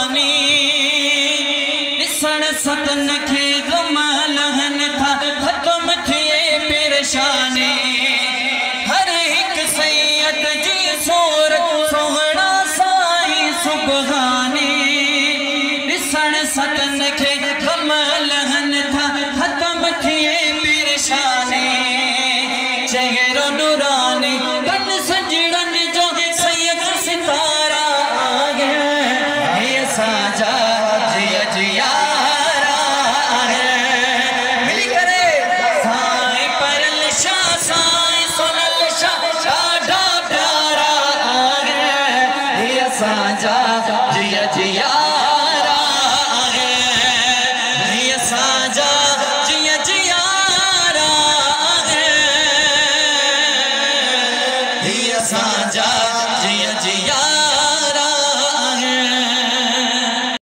सुबहानी ॾिसण सतन खे ग़म लहन था ख़त्म थिए परेशानी हर हिक सैयद जी सूरत सोहणा साईं सुबहानी ॾिसण सतन खे ग़म लहन था ख़त्म थिए परेशानी चेहरो नूरानी कन सजड़न जो सैयद सितारा आ गया हे साजा जिया जियारा है मिली करे साईं परल शाह साईं सोनल शाह ॾाढा प्यारा आ गया हे साजा जिया जियारा है हे साजा जिया जियारा है